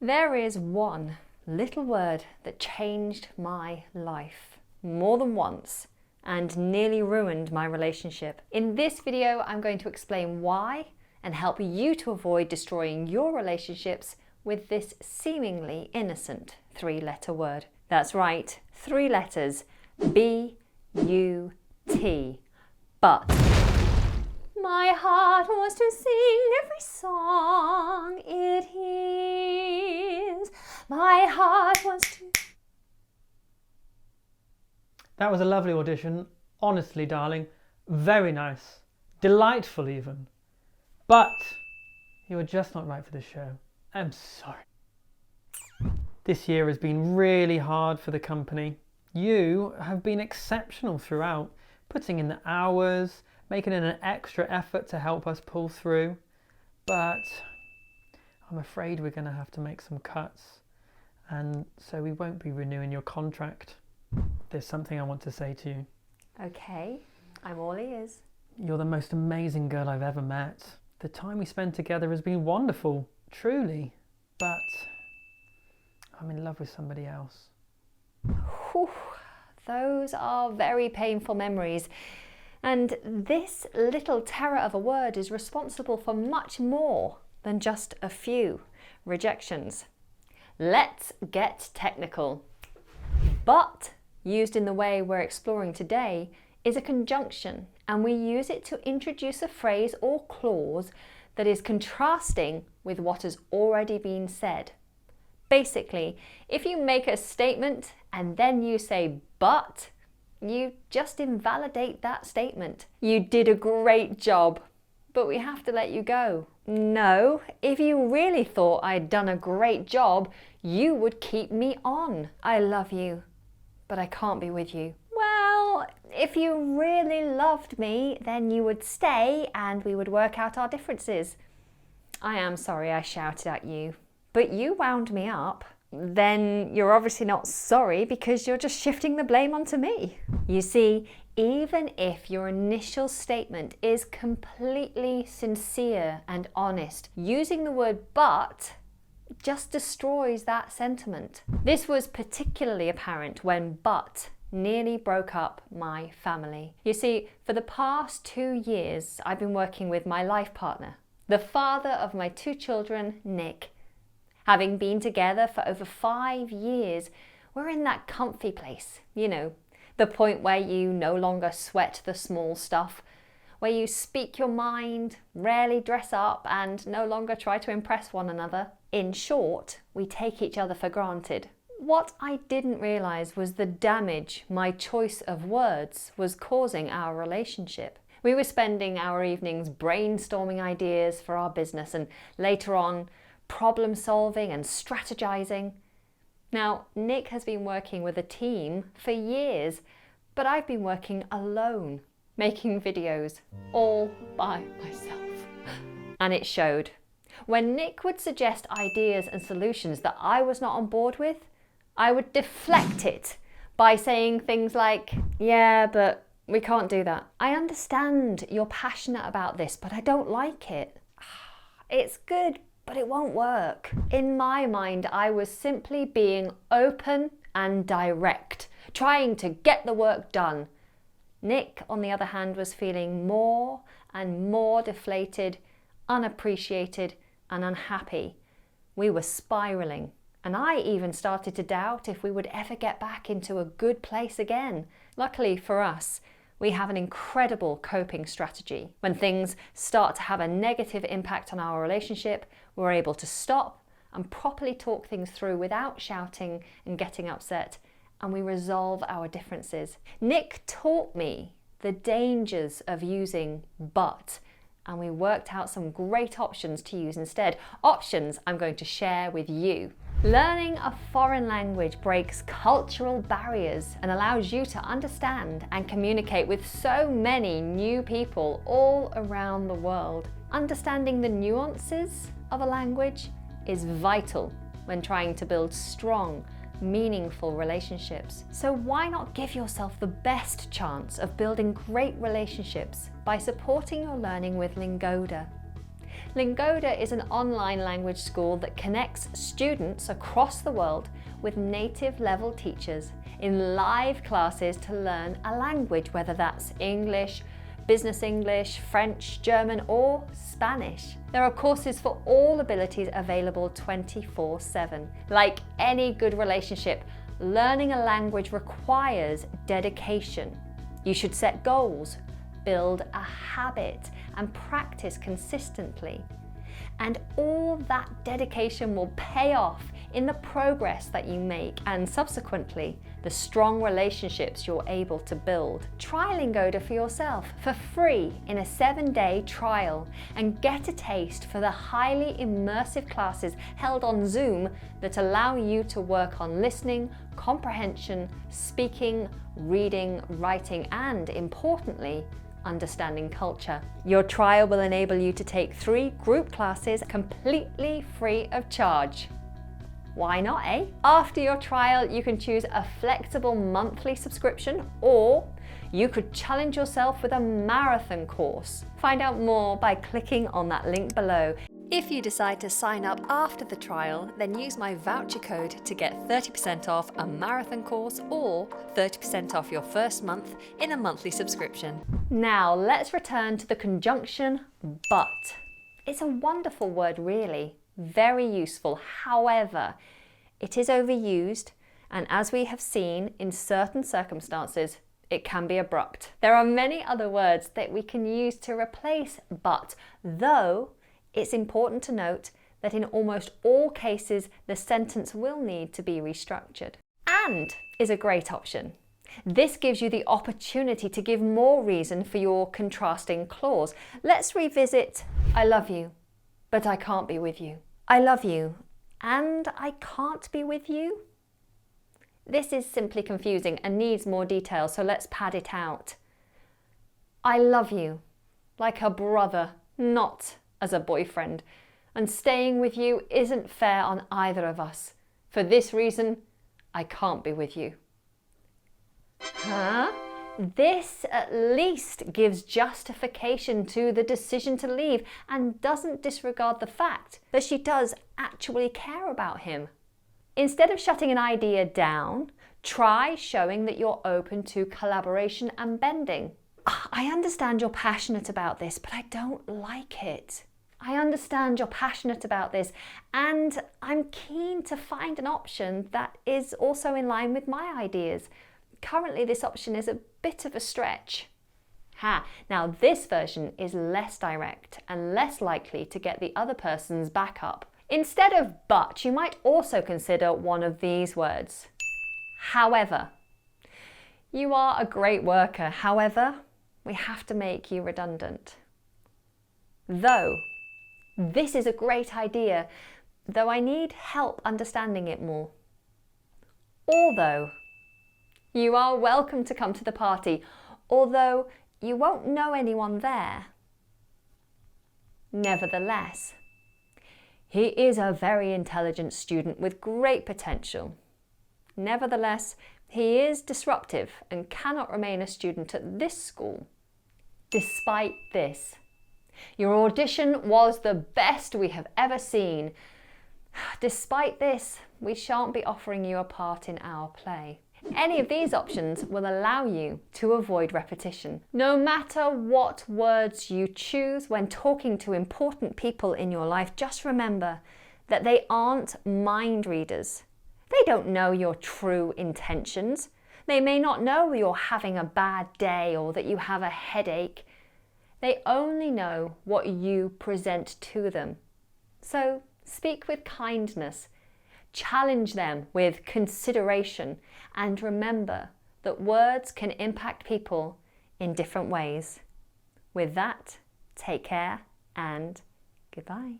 There is one little word that changed my life more than once and nearly ruined my relationship. In this video, I'm going to explain why and help you to avoid destroying your relationships with this seemingly innocent three-letter word. That's right, 3 letters, B-U-T, but. My heart wants to sing every song it hears. My heart wants to... That was a lovely audition. Honestly, darling. Very nice. Delightful even. But you were just not right for this show. I'm sorry. This year has been really hard for the company. You have been exceptional throughout, putting in the hours, making an extra effort to help us pull through. But I'm afraid we're going to have to make some cuts, and so we won't be renewing your contract. There's something I want to say to you. Okay, I'm all ears. You're the most amazing girl I've ever met. The time we spent together has been wonderful, truly. But I'm in love with somebody else. Whew, those are very painful memories. And this little terror of a word is responsible for much more than just a few rejections. Let's get technical. But, used in the way we're exploring today, is a conjunction, and we use it to introduce a phrase or clause that is contrasting with what has already been said. Basically, if you make a statement and then you say but, you just invalidate that statement. You did a great job, but we have to let you go. No, if you really thought I'd done a great job, you would keep me on. I love you, but I can't be with you. Well, if you really loved me, then you would stay and we would work out our differences. I am sorry I shouted at you, but you wound me up. Then you're obviously not sorry because you're just shifting the blame onto me. You see, even if your initial statement is completely sincere and honest, using the word but just destroys that sentiment. This was particularly apparent when but nearly broke up my family. You see, for the past 2 years, I've been working with my life partner, the father of my 2 children, Nick. Having been together for over 5 years, we're in that comfy place, you know, the point where you no longer sweat the small stuff, where you speak your mind, rarely dress up, and no longer try to impress one another. In short, we take each other for granted. What I didn't realise was the damage my choice of words was causing our relationship. We were spending our evenings brainstorming ideas for our business and later on problem solving and strategizing. Now, Nick has been working with a team for years, but I've been working alone, making videos all by myself. And it showed. When Nick would suggest ideas and solutions that I was not on board with, I would deflect it by saying things like, yeah, but we can't do that. I understand you're passionate about this, but I don't like it. It's good, but it won't work. In my mind, I was simply being open and direct, trying to get the work done. Nick, on the other hand, was feeling more and more deflated, unappreciated, and unhappy. We were spiraling, and I even started to doubt if we would ever get back into a good place again. Luckily for us, we have an incredible coping strategy. When things start to have a negative impact on our relationship, we're able to stop and properly talk things through without shouting and getting upset, and we resolve our differences. Nick taught me the dangers of using but, and we worked out some great options to use instead. Options I'm going to share with you. Learning a foreign language breaks cultural barriers and allows you to understand and communicate with so many new people all around the world. Understanding the nuances of a language is vital when trying to build strong, meaningful relationships. So why not give yourself the best chance of building great relationships by supporting your learning with LINGOANNA? LINGOANNA is an online language school that connects students across the world with native level teachers in live classes to learn a language, whether that's English, Business English, French, German or Spanish. There are courses for all abilities available 24/7. Like any good relationship, learning a language requires dedication. You should set goals, build a habit and practice consistently. And all that dedication will pay off in the progress that you make and subsequently the strong relationships you're able to build. Try LINGOANNA for yourself for free in a 7-day trial and get a taste for the highly immersive classes held on Zoom that allow you to work on listening, comprehension, speaking, reading, writing, and importantly, understanding culture. Your trial will enable you to take 3 group classes completely free of charge. Why not, eh? After your trial, you can choose a flexible monthly subscription, or you could challenge yourself with a marathon course. Find out more by clicking on that link below. If you decide to sign up after the trial, then use my voucher code to get 30% off a marathon course or 30% off your first month in a monthly subscription. Now let's return to the conjunction but. It's a wonderful word really, very useful. However, it is overused, and as we have seen in certain circumstances, it can be abrupt. There are many other words that we can use to replace but, though it's important to note that in almost all cases, the sentence will need to be restructured. And is a great option. This gives you the opportunity to give more reason for your contrasting clause. Let's revisit I love you, but I can't be with you. I love you, and I can't be with you. This is simply confusing and needs more detail, so let's pad it out. I love you, like a brother, not as a boyfriend, and staying with you isn't fair on either of us. For this reason, I can't be with you. Huh? This at least gives justification to the decision to leave and doesn't disregard the fact that she does actually care about him. Instead of shutting an idea down, try showing that you're open to collaboration and bending. I understand you're passionate about this, but I don't like it. I understand you're passionate about this, and I'm keen to find an option that is also in line with my ideas. Currently, this option is a bit of a stretch. Now this version is less direct and less likely to get the other person's back up. Instead of but, you might also consider one of these words. However. You are a great worker. However, we have to make you redundant. Though. This is a great idea, though I need help understanding it more. Although. You are welcome to come to the party, although you won't know anyone there. Nevertheless. He is a very intelligent student with great potential. Nevertheless, he is disruptive and cannot remain a student at this school. Despite this, your audition was the best we have ever seen. Despite this, we shan't be offering you a part in our play. Any of these options will allow you to avoid repetition. No matter what words you choose when talking to important people in your life, just remember that they aren't mind readers. They don't know your true intentions. They may not know you're having a bad day or that you have a headache. They only know what you present to them. So speak with kindness. Challenge them with consideration, and remember that words can impact people in different ways. With that, take care and goodbye.